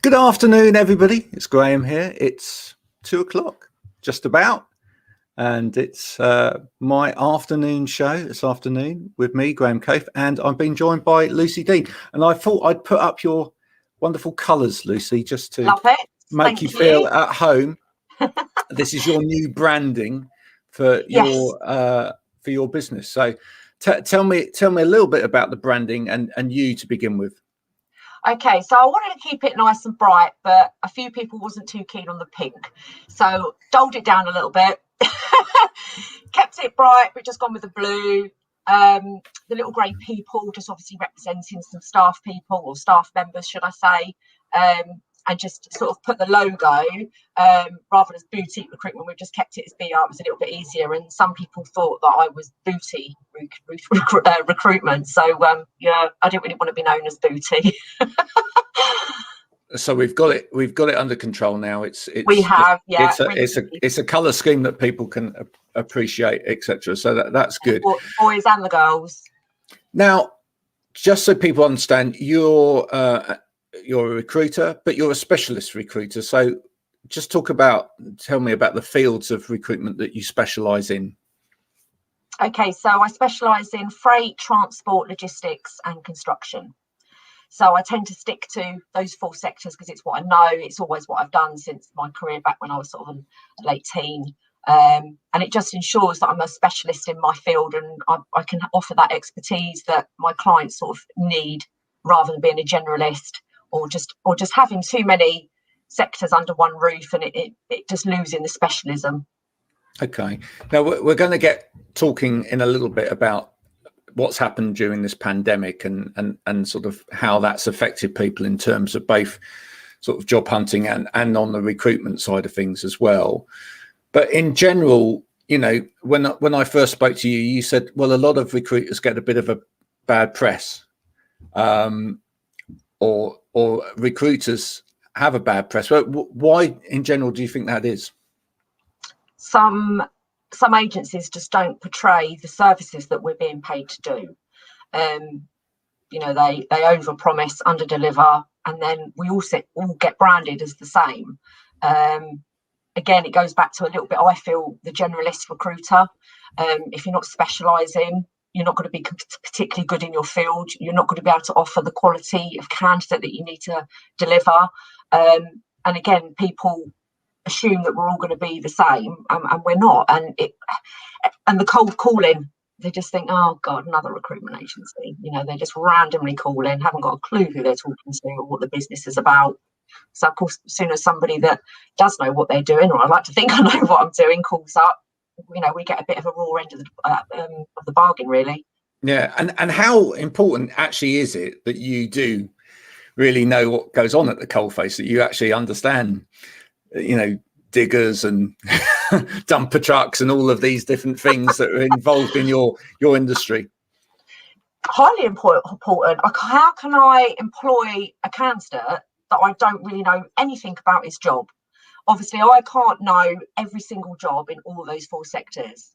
Good afternoon, everybody. It's Graham here. It's 2:00, just about, and it's my afternoon show this afternoon with me, Graham Coath, and I'm being joined by Lucy Dean. And I thought I'd put up your wonderful colours, Lucy, just to make you feel at home. This is your new branding for your business. So tell me a little bit about the branding and you to begin with. Okay, so I wanted to keep it nice and bright, but a few people wasn't too keen on the pink. So dulled it down a little bit, kept it bright, but just gone with the blue. The little grey people, just obviously representing some staff people or staff members, should I say. And just sort of put the logo, rather than boutique recruitment, we've just kept it as BR. It was a little bit easier. And some people thought that I was booty recruitment. So, I didn't really want to be known as booty. So we've got it under control now. It's a colour scheme that people can appreciate, etc. So that's good. Boys and the girls. Now, just so people understand, you're a recruiter, but you're a specialist recruiter. So just tell me about the fields of recruitment that you specialise in. Okay, so I specialise in freight, transport, logistics and construction. So I tend to stick to those four sectors because it's what I know. It's always what I've done since my career back when I was sort of a late teen. And it just ensures that I'm a specialist in my field and I can offer that expertise that my clients sort of need rather than being a generalist or just having too many sectors under one roof and it just losing the specialism. Okay. Now we're going to get talking in a little bit about what's happened during this pandemic and sort of how that's affected people in terms of both sort of job hunting and on the recruitment side of things as well. But in general, when I first spoke to you, you said, well, a lot of recruiters get a bit of a bad press, or recruiters have a bad press. Why, in general, do you think that is? Some agencies just don't portray the services that we're being paid to do. They overpromise, underdeliver, and then we all get branded as the same. Again, it goes back to a little bit, I feel, the generalist recruiter. If you're not specialising, you're not going to be particularly good in your field. You're not going to be able to offer the quality of candidate that you need to deliver. And again, people assume that we're all going to be the same, and we're not. And the cold calling, they just think, oh God, another recruitment agency. They just randomly call in, haven't got a clue who they're talking to or what the business is about. So of course, as soon as somebody that does know what they're doing, or I like to think I know what I'm doing, calls up, we get a bit of a raw end of the bargain, really. Yeah, and how important actually is it that you do really know what goes on at the coalface, that you actually understand, diggers and dumper trucks and all of these different things that are involved in your industry? Highly important. How can I employ a candidate that I don't really know anything about his job? Obviously, I can't know every single job in all those four sectors.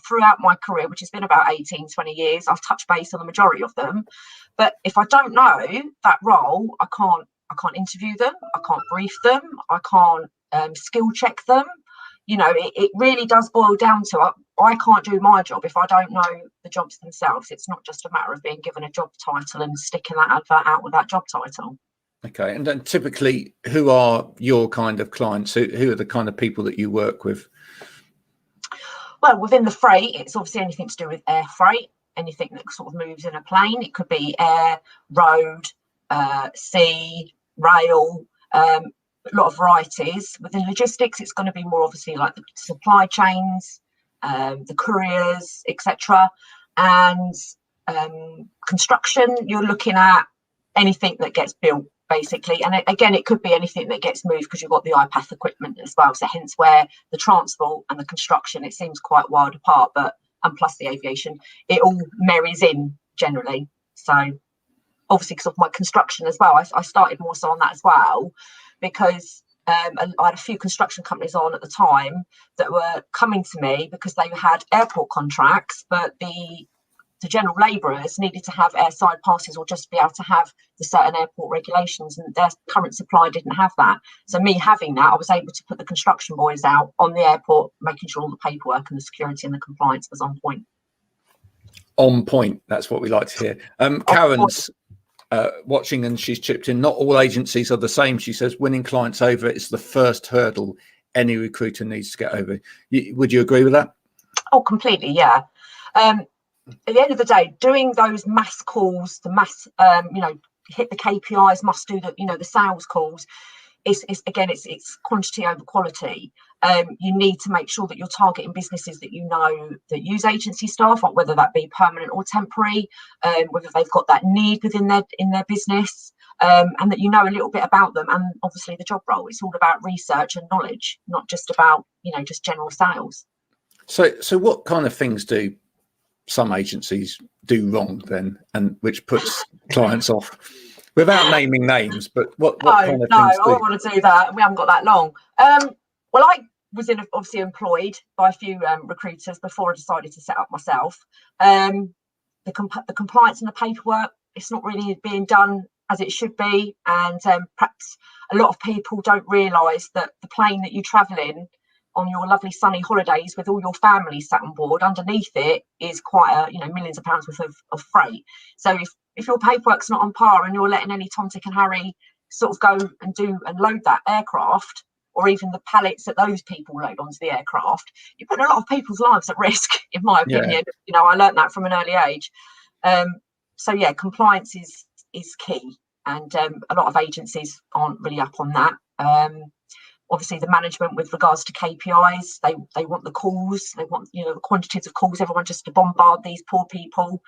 Throughout my career, which has been about 18, 20 years, I've touched base on the majority of them. But if I don't know that role, I can't interview them. I can't brief them. I can't skill check them. It really does boil down to I can't do my job if I don't know the jobs themselves. It's not just a matter of being given a job title and sticking that advert out with that job title. Okay, and then typically, who are your kind of clients? Who are the kind of people that you work with? Well, within the freight, it's obviously anything to do with air freight, anything that sort of moves in a plane. It could be air, road, sea, rail, a lot of varieties. Within logistics, it's going to be more obviously like the supply chains, the couriers, etc. And construction, you're looking at anything that gets built, basically. And again, it could be anything that gets moved because you've got the iPath equipment as well. So hence where the transport and the construction, it seems quite wide apart, and plus the aviation, it all marries in generally. So obviously because of my construction as well, I started more so on that as well, because I had a few construction companies on at the time that were coming to me because they had airport contracts, but the the general labourers needed to have airside passes or just be able to have the certain airport regulations, and their current supplier didn't have that. So me having that, I was able to put the construction boys out on the airport, making sure all the paperwork and the security and the compliance was on point. On point. That's what we like to hear. Karen's watching, and she's chipped in. Not all agencies are the same. She says winning clients over is the first hurdle any recruiter needs to get over. Would you agree with that? Oh, completely, yeah. At the end of the day, doing those mass calls, the mass, hit the KPIs, must do the sales calls. It's quantity over quality. You need to make sure that you're targeting businesses that you know that use agency staff, like whether that be permanent or temporary, whether they've got that need within their business, and that you know a little bit about them, and obviously the job role. It's all about research and knowledge, not just about just general sales. So what kind of things do some agencies do wrong then, and which puts clients off? Without naming names, but what kind of things do? I don't want to do that. We haven't got that long. Well, I was obviously employed by a few recruiters before I decided to set up myself. The compliance and the paperwork, it's not really being done as it should be, and perhaps a lot of people don't realise that the plane that you travel in on your lovely sunny holidays with all your family sat on board, underneath it is quite millions of pounds worth of freight. So if your paperwork's not on par and you're letting any Tom, Dick and Harry sort of go and do and load that aircraft, or even the pallets that those people load onto the aircraft, you're putting a lot of people's lives at risk, in my opinion. Yeah. I learned that from an early age. So yeah, compliance is key, and a lot of agencies aren't really up on that. Obviously the management with regards to KPIs, they want the calls, they want the quantities of calls, everyone just to bombard these poor people.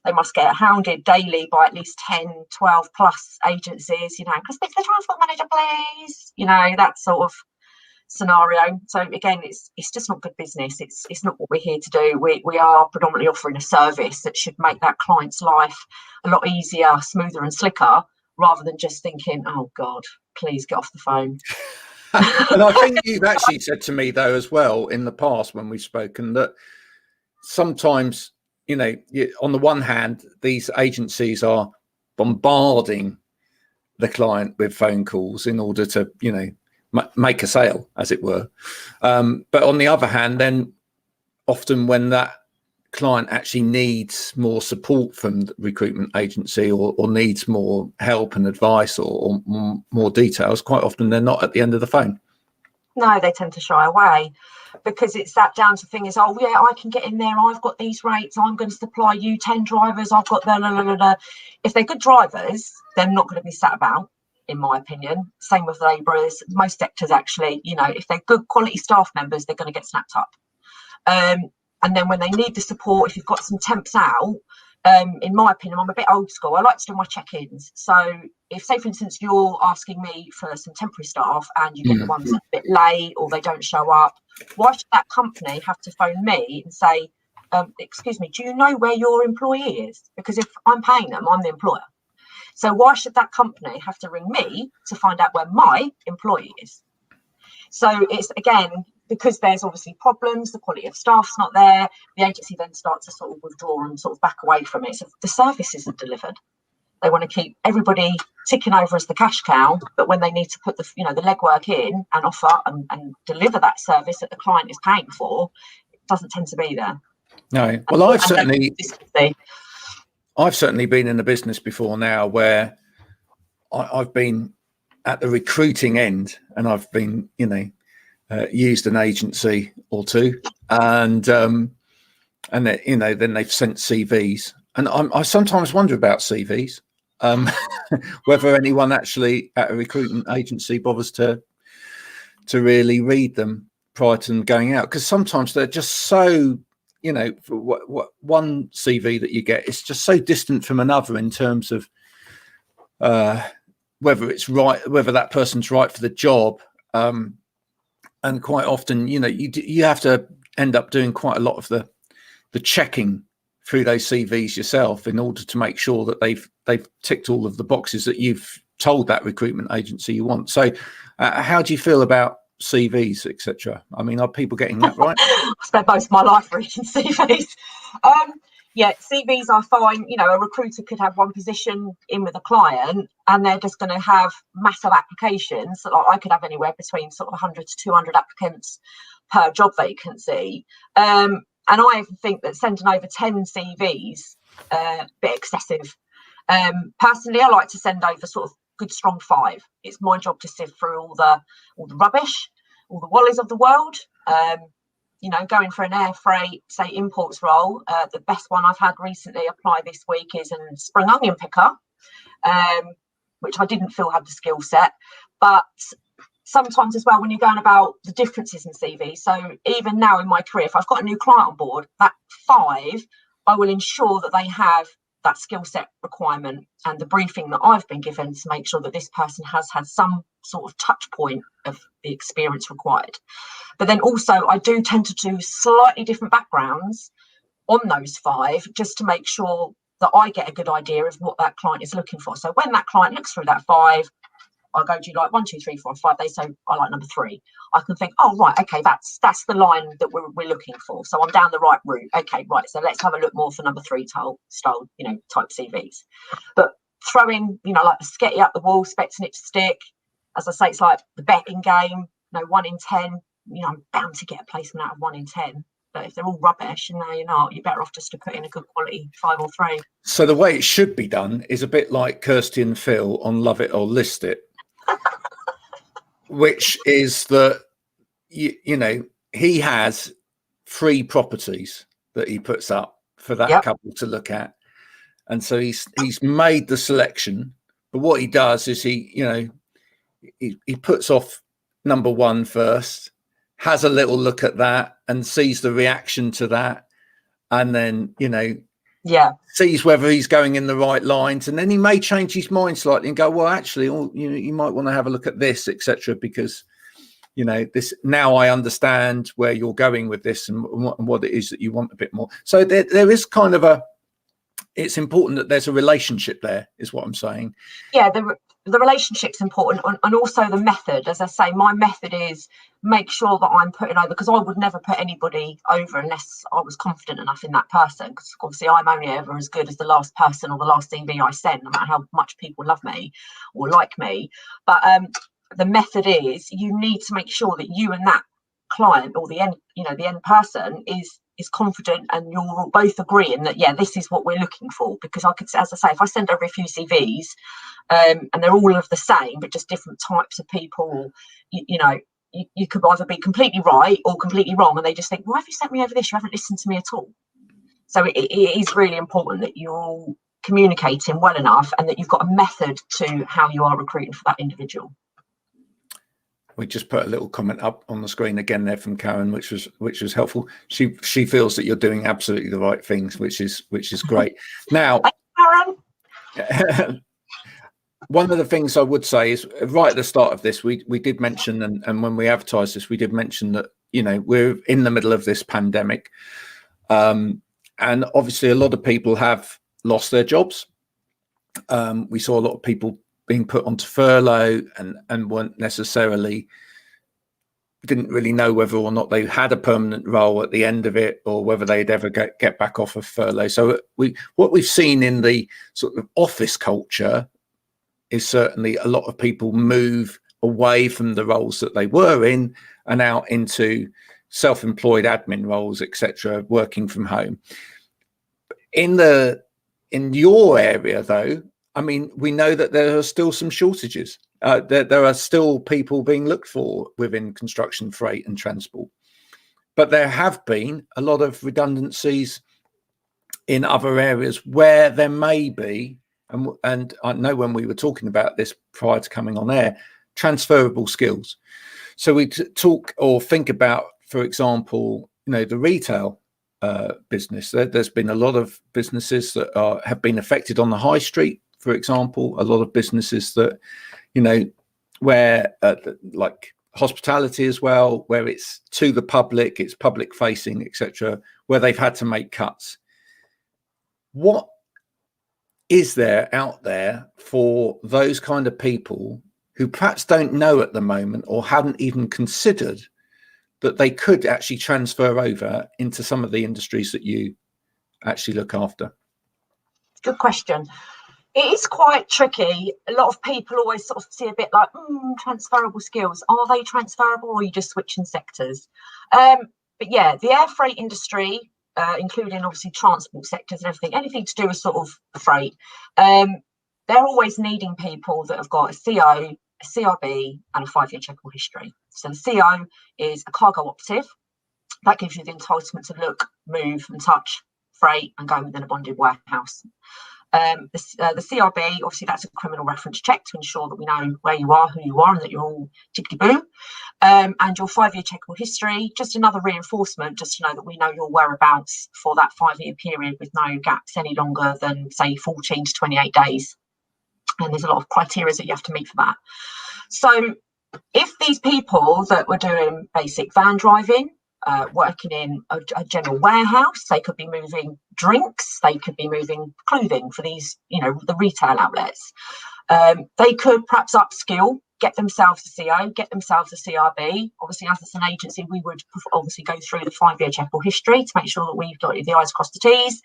They must get hounded daily by at least 10, 12 plus agencies, can I speak to the transport manager, please? That sort of scenario. So again, it's just not good business. It's not what we're here to do. We are predominantly offering a service that should make that client's life a lot easier, smoother and slicker, rather than just thinking, oh God, please get off the phone. And I think you've actually said to me though as well in the past when we've spoken that sometimes on the one hand, these agencies are bombarding the client with phone calls in order to, make a sale, as it were. But on the other hand, then often when that client actually needs more support from the recruitment agency or needs more help and advice or more details, quite often they're not at the end of the phone. No, they tend to shy away, because it's that down to thing is, oh yeah, I can get in there, I've got these rates, I'm going to supply you 10 drivers, I've got the. If they're good drivers, they're not going to be sat about, in my opinion. Same with labourers, most sectors actually, if they're good quality staff members, they're going to get snapped up. And then when they need the support, if you've got some temps out, in my opinion, I'm a bit old school. I like to do my check-ins. So if, say, for instance, you're asking me for some temporary staff and you get the ones a bit late or they don't show up, why should that company have to phone me and say, excuse me, do you know where your employee is? Because if I'm paying them, I'm the employer. So why should that company have to ring me to find out where my employee is? So it's, again, because there's obviously problems, the quality of staff's not there, the agency then starts to sort of withdraw and sort of back away from it. So the service isn't delivered. They want to keep everybody ticking over as the cash cow, but when they need to put the legwork in and offer and deliver that service that the client is paying for, it doesn't tend to be there. No. Well, I've certainly been in the business before now where I've been at the recruiting end and I've been, used an agency or two, and then they've sent CVs, and I sometimes wonder about CVs, whether anyone actually at a recruitment agency bothers to really read them prior to them going out, because sometimes they're just so, what one CV that you get is just so distant from another in terms of whether it's right, whether that person's right for the job. And quite often, you have to end up doing quite a lot of the checking through those CVs yourself in order to make sure that they've ticked all of the boxes that you've told that recruitment agency you want. So how do you feel about CVs, etc.? I mean, are people getting that right? I spent most of my life reading CVs. Yeah, CVs are fine. You know, a recruiter could have one position in with a client and they're just going to have massive applications. Like I could have anywhere between sort of 100 to 200 applicants per job vacancy. And I think that sending over 10 CVs a bit excessive. Personally, I like to send over sort of good, strong 5. It's my job to sift through all the rubbish, all the wallies of the world. You know, going for an air freight, say, imports role. The best one I've had recently apply this week is a spring onion picker, which I didn't feel had the skill set. But sometimes as well, when you're going about the differences in CV, so even now in my career, if I've got a new client on board, that 5, I will ensure that they have that skill set requirement and the briefing that I've been given to make sure that this person has had some sort of touch point of the experience required. But then also I do tend to do slightly different backgrounds on those 5 just to make sure that I get a good idea of what that client is looking for. So when that client looks through that 5, I go, do you like 1, 2, 3, 4, 5? They say, I like number 3. I can think, oh, right, okay, that's the line that we're looking for. So I'm down the right route. Okay, right, so let's have a look more for number 3 style, you know, type CVs. But throwing, you know, like the sketchy up the wall, expecting it to stick, as I say, it's like the betting game, you know, 1 in 10, you know, I'm bound to get a placement out of 1 in 10. But if they're all rubbish and you're not, you're better off just to put in a good quality 5 or 3. So the way it should be done is a bit like Kirsty and Phil on Love It or List It, which is that, you know, he has 3 properties that he puts up for that couple to look at. And so he's made the selection. But what he does is he puts off number 1 first, has a little look at that and sees the reaction to that. And then, you know, sees whether he's going in the right lines, and then he may change his mind slightly and go, well, actually, you know, you might want to have a look at this, etc., because, you know, this, now I understand where you're going with this and what it is that you want a bit more. So there is kind of it's important that there's a relationship there, is what I'm saying. Yeah, the relationship's important, and also the method. As I say, my method is make sure that I'm putting over, because I would never put anybody over unless I was confident enough in that person, because obviously I'm only ever as good as the last person or the last CV I send, no matter how much people love me or like me. But the method is you need to make sure that you and that client or the end person is confident, and you're both agreeing that, yeah, this is what we're looking for. Because I could, as I say, if I send over a few CVs and they're all of the same but just different types of people, you know, you could either be completely right or completely wrong, and they just think, why have you sent me over this? You haven't listened to me at all. So it is really important that you're all communicating well enough and that you've got a method to how you are recruiting for that individual. We just put a little comment up on the screen again there from Karen, which was helpful. She feels that you're doing absolutely the right things, which is great. Now, Karen. One of the things I would say is right at the start of this, we did mention, and when we advertised this, we did mention that, you know, we're in the middle of this pandemic, and obviously a lot of people have lost their jobs. We saw a lot of people being put onto furlough and didn't really know whether or not they had a permanent role at the end of it, or whether they'd ever get back off of furlough. So what we've seen in the sort of office culture is certainly a lot of people move away from the roles that they were in and out into self-employed admin roles, etc., working from home. In your area, though, I mean, we know that there are still some shortages. There are still people being looked for within construction, freight and transport. But there have been a lot of redundancies in other areas where there may be, and I know when we were talking about this prior to coming on air, transferable skills. So we talk or think about, for example, you know, the retail business. There's been a lot of businesses that have been affected on the high street, for example. A lot of businesses that, you know, where like hospitality as well, where it's to the public, it's public facing, etc., where they've had to make cuts. What is there out there for those kind of people who perhaps don't know at the moment, or hadn't even considered that they could actually transfer over into some of the industries that you actually look after? Good question. It is quite tricky. A lot of people always sort of see a bit like transferable skills. Are they transferable, or are you just switching sectors? But yeah, the air freight industry, including obviously transport sectors and everything, anything to do with sort of freight, they're always needing people that have got a CO, a CRB, and a 5-year checkable history. So the CO is a cargo operative. That gives you the entitlement to look, move, and touch freight and go within a bonded warehouse. The CRB, obviously, that's a criminal reference check to ensure that we know where you are, who you are, and that you're all tickety-boo. And your 5-year checkable history, just another reinforcement, just to know that we know your whereabouts for that 5-year period with no gaps any longer than, say, 14 to 28 days. And there's a lot of criteria that you have to meet for that. So if these people that were doing basic van driving, working in a general warehouse, they could be moving drinks, they could be moving clothing for these, the retail outlets. They could perhaps upskill, get themselves a CO, get themselves a CRB. Obviously, as an agency, we would obviously go through the 5-year checkable history to make sure that we've got the I's crossed the T's.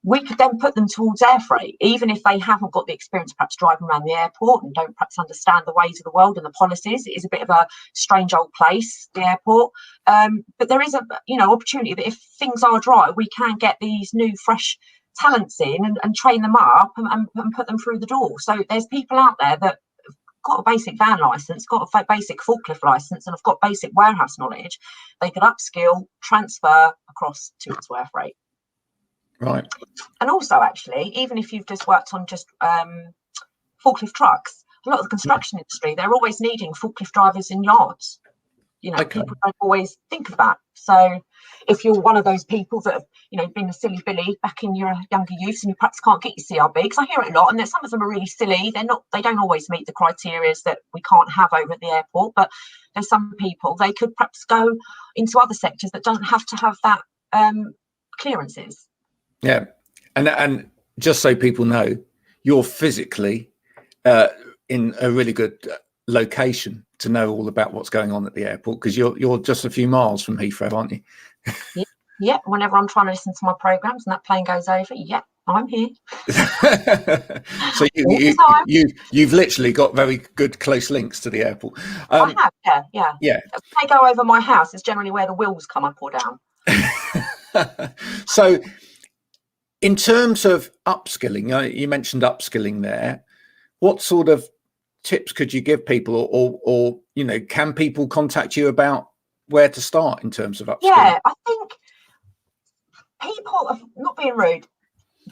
We could then put them towards air freight, even if they haven't got the experience perhaps driving around the airport and don't perhaps understand the ways of the world and the policies. It is a bit of a strange old place, the airport. But there is a opportunity that if things are dry, we can get these new fresh talents in and train them up and put them through the door. So there's people out there that have got a basic van license, got a basic forklift license, and have got basic warehouse knowledge. They could upskill, transfer across to air freight. Right. And also, actually, even if you've just worked on just forklift trucks, a lot of the construction industry, they're always needing forklift drivers in yards. People don't always think of that. So if you're one of those people that have, been a silly Billy back in your younger youth and you perhaps can't get your CRB, because I hear it a lot, and some of them are really silly. They don't always meet the criteria that we can't have over at the airport, but there's some people, they could perhaps go into other sectors that don't have to have that clearances. Yeah, and just so people know, you're physically in a really good location to know all about what's going on at the airport, because you're just a few miles from Heathrow, aren't you? Yeah. Whenever I'm trying to listen to my programs and that plane goes over, I'm here. So you've literally got very good close links to the airport. I have, yeah. If they go over my house, it's generally where the wheels come up or down. So, in terms of upskilling, you mentioned upskilling there. What sort of tips could you give people, or can people contact you about where to start in terms of upskilling? Yeah, I think people, not being rude,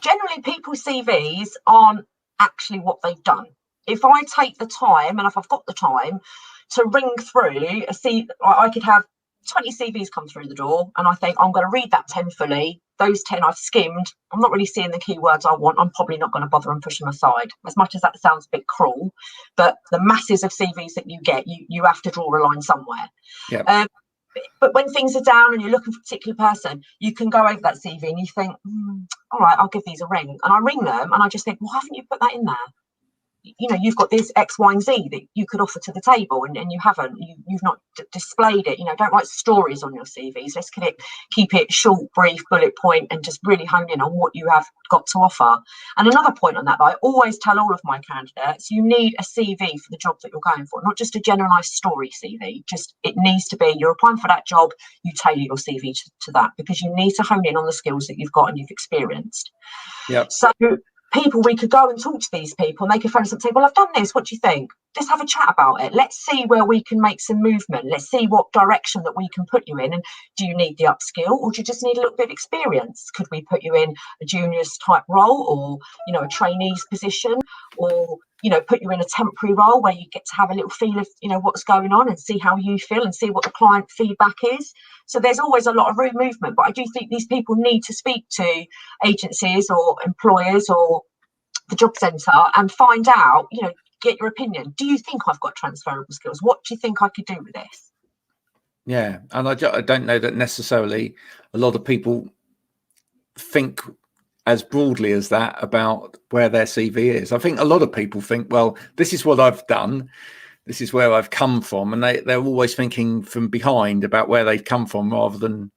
generally people's CVs aren't actually what they've done. If I take the time, and if I've got the time to ring through I could have 20 CVs come through the door, and I think I'm going to read that 10 fully. Those 10 I've skimmed. I'm not really seeing the keywords I want. I'm probably not going to bother and push them aside, as much as that sounds a bit cruel. But the masses of CVs that you get, you have to draw a line somewhere. Yeah. But when things are down and you're looking for a particular person, you can go over that CV and you think, all right, I'll give these a ring. And I ring them and I just think, why haven't you put that in there? You've got this X, Y, and Z that you could offer to the table, and you haven't. You've not displayed it. Don't write stories on your CVs. Let's keep it short, brief, bullet point, and just really hone in on what you have got to offer. And another point on that I always tell all of my candidates, you need a CV for the job that you're going for, not just a generalised story CV. Just it needs to be, you're applying for that job, you tailor your CV to that, because you need to hone in on the skills that you've got and you've experienced. Yeah. So we could go and talk to these people, and they could phone us up and say, well, I've done this, what do you think? Let's have a chat about it. Let's see where we can make some movement. Let's see what direction that we can put you in. And do you need the upskill, or do you just need a little bit of experience? Could we put you in a juniors type role, or a trainees position, or put you in a temporary role where you get to have a little feel of what's going on and see how you feel and see what the client feedback is. So there's always a lot of room movement, but I do think these people need to speak to agencies or employers or the job centre and find out, get your opinion. Do you think I've got transferable skills? What do you think I could do with this? Yeah, and I don't know that necessarily a lot of people think as broadly as that about where their CV is. I think a lot of people think, well, this is what I've done, this is where I've come from, and they're always thinking from behind about where they've come from rather than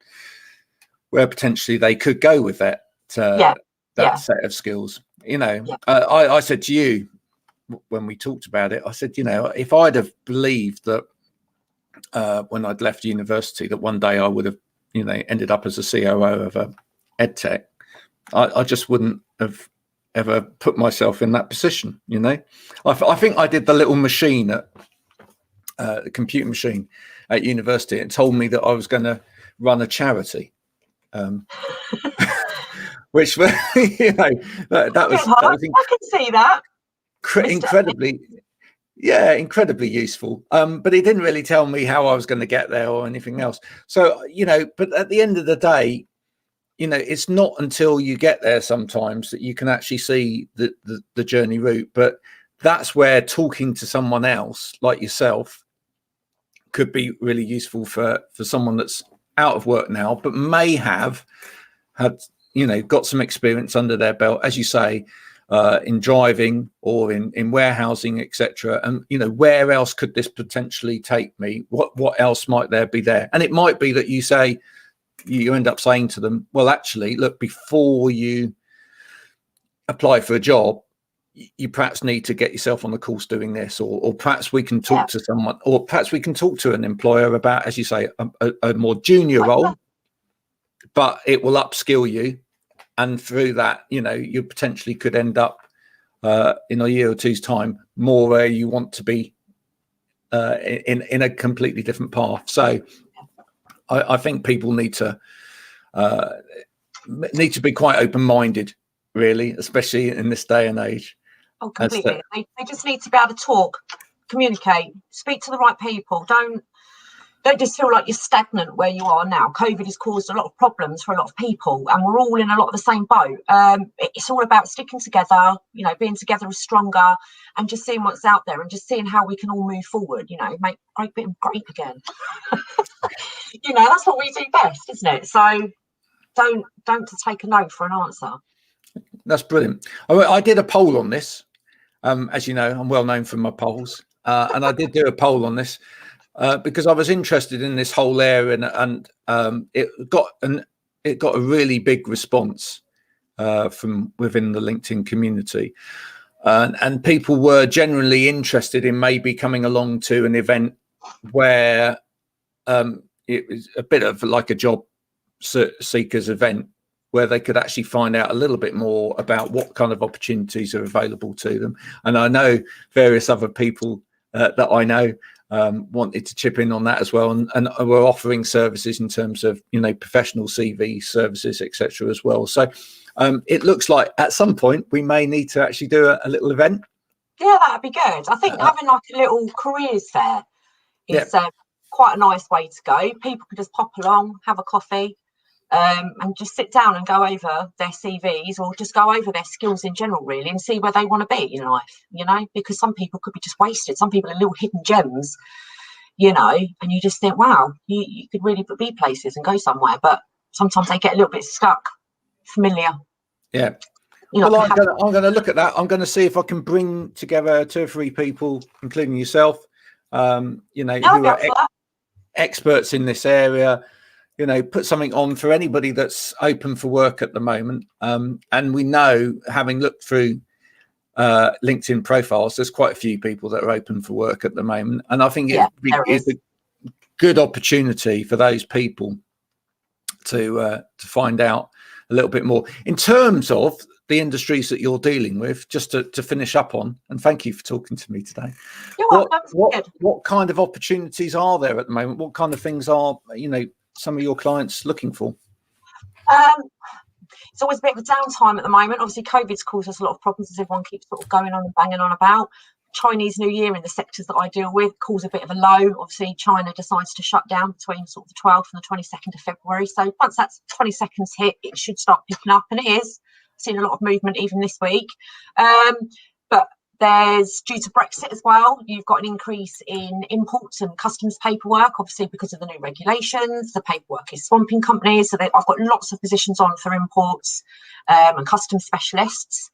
where potentially they could go with that. Yeah. that set of skills. You know, Yeah. I said to you when we talked about it, I said, you know, if I'd have believed that when I'd left university that one day I would have, you know, ended up as a COO of a edtech, I just wouldn't have ever put myself in that position. You know, I think I did the little machine at the computer machine at university. It told me that I was going to run a charity, which, you know, that was I can see that. incredibly. Yeah, incredibly useful. But he didn't really tell me how I was going to get there or anything else. So, you know, but at the end of the day, you know, it's not until you get there sometimes that you can actually see the journey route. But that's where talking to someone else like yourself could be really useful for someone that's out of work now, but may have had, you know, got some experience under their belt, as you say, in driving or in warehousing, etc. And, you know, where else could this potentially take me? What else might there be there? And it might be that you end up saying to them, well, actually, look, before you apply for a job, you perhaps need to get yourself on the course doing this, or perhaps we can talk to someone, or perhaps we can talk to an employer about, as you say, a more junior role, but it will upskill you. And through that, you know, you potentially could end up in a year or two's time more where you want to be in a completely different path. So I think people need to be quite open-minded, really, especially in this day and age. Oh, completely. They just need to be able to talk, communicate, speak to the right people. Don't just feel like you're stagnant where you are now. COVID has caused a lot of problems for a lot of people, and we're all in a lot of the same boat. It's all about sticking together, you know, being together is stronger, and just seeing what's out there and just seeing how we can all move forward, you know, make Great Britain great again. You know, that's what we do best, isn't it? So don't just take a no for an answer. That's brilliant. I did a poll on this. As you know, I'm well known for my polls, and I did do a poll on this because I was interested in this whole area, and it got a really big response from within the LinkedIn community, and people were generally interested in maybe coming along to an event where it was a bit of like a job seekers event, where they could actually find out a little bit more about what kind of opportunities are available to them. And I know various other people that I know wanted to chip in on that as well, and we're offering services in terms of, you know, professional CV services, etc. as well. So it looks like at some point we may need to actually do a little event. Yeah, that'd be good. I think having like a little careers fair is quite a nice way to go. People can just pop along, have a coffee, and just sit down and go over their CVs, or just go over their skills in general, really, and see where they want to be in life, you know, because some people could be just wasted. Some people are little hidden gems, you know, and you just think, wow, you could really be places and go somewhere, but sometimes they get a little bit stuck, familiar. Yeah. Well, I'm going to look at that. I'm going to see if I can bring together 2 or 3 people, including yourself, you know, who are experts in this area, you know, put something on for anybody that's open for work at the moment. And we know, having looked through LinkedIn profiles, there's quite a few people that are open for work at the moment. And I think it's a good opportunity for those people to find out a little bit more in terms of the industries that you're dealing with, just to finish up on. And thank you for talking to me today. You're welcome. What kind of opportunities are there at the moment? What kind of things are, you know, some of your clients looking for? It's always a bit of a downtime at the moment. Obviously, COVID's caused us a lot of problems, as everyone keeps sort of going on and banging on about. Chinese New Year in the sectors that I deal with caused a bit of a low. Obviously, China decides to shut down between sort of the 12th and the 22nd of February. So once that's 20 seconds hit, it should start picking up, and it is. I've seen a lot of movement even this week. But there's, due to Brexit as well, you've got an increase in imports and customs paperwork, obviously because of the new regulations. The paperwork is swamping companies. So I've got lots of positions on for imports and customs specialists.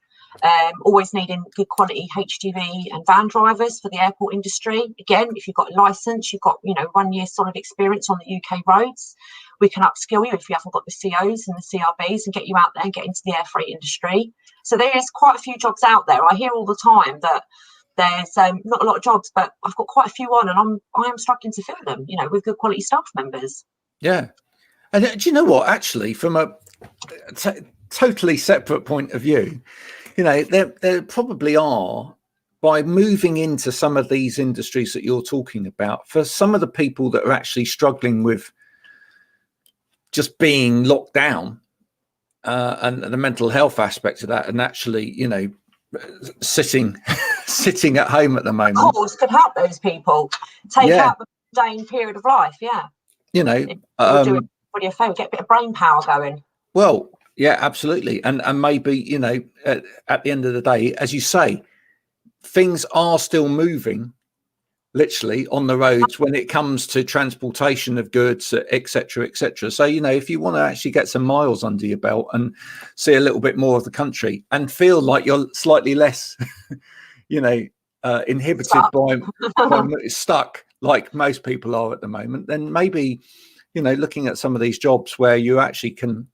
Always needing good quality HGV and van drivers for the airport industry. Again, if you've got a license, you've got, you know, 1 year solid experience on the UK roads. we can upskill you if you haven't got the COs and the CRBs and get you out there and get into the air freight industry. So there is quite a few jobs out there. I hear all the time that there's not a lot of jobs, but I've got quite a few on, and I am struggling to fill them, you know, with good quality staff members. Yeah. And do you know what, actually, from a totally separate point of view, you know, there probably are, by moving into some of these industries that you're talking about, for some of the people that are actually struggling with just being locked down and the mental health aspect of that, and actually, you know, sitting at home at the moment. Of course, could help those people take out the mundane period of life. Yeah. You know, do everybody a favour, get a bit of brain power going. Well, yeah, absolutely. And maybe, you know, at the end of the day, as you say, things are still moving literally on the roads when it comes to transportation of goods, etc., etc. So, you know, if you want to actually get some miles under your belt and see a little bit more of the country and feel like you're slightly less, you know, inhibited by stuck like most people are at the moment, then maybe, you know, looking at some of these jobs where you actually can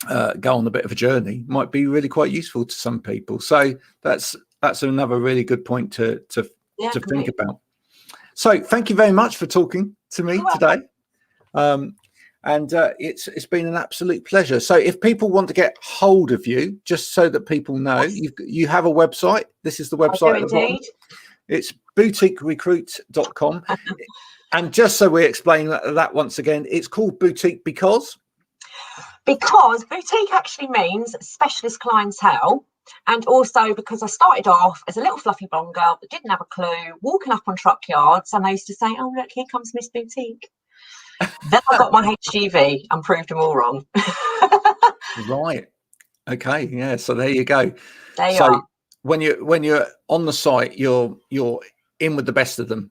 go on a bit of a journey might be really quite useful to some people. So that's another really good point to think about. So thank you very much for talking to me today. And it's been an absolute pleasure. So if people want to get hold of you, just so that people know, you have a website. This is the website at the bottom. It's boutiquerecruit.com. And just so we explain that once again, it's called Boutique because boutique actually means specialist clientele. And also because I started off as a little fluffy blonde girl that didn't have a clue, walking up on truck yards, and I used to say, oh, look, here comes Miss Boutique. Then I got my HGV and proved them all wrong. Right. Okay. Yeah. So there you go. There you are. When you're on the site, you're in with the best of them.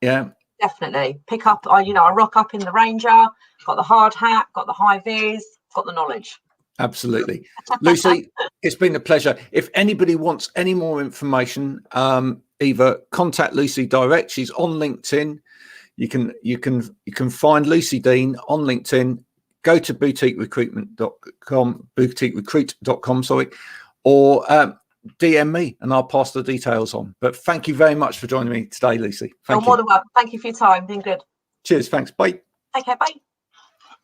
Yeah. Definitely. Pick up, I rock up in the Ranger, got the hard hat, got the high vis, got the knowledge. Absolutely. Lucy, it's been a pleasure. If anybody wants any more information, either contact Lucy direct. She's on LinkedIn. You can find Lucy Dean on LinkedIn. Go to boutiquerecruit.com, sorry, or DM me and I'll pass the details on. But thank you very much for joining me today, Lucy. Thank you. More than welcome. Thank you for your time. Been good. Cheers. Thanks. Bye. Take care. Bye.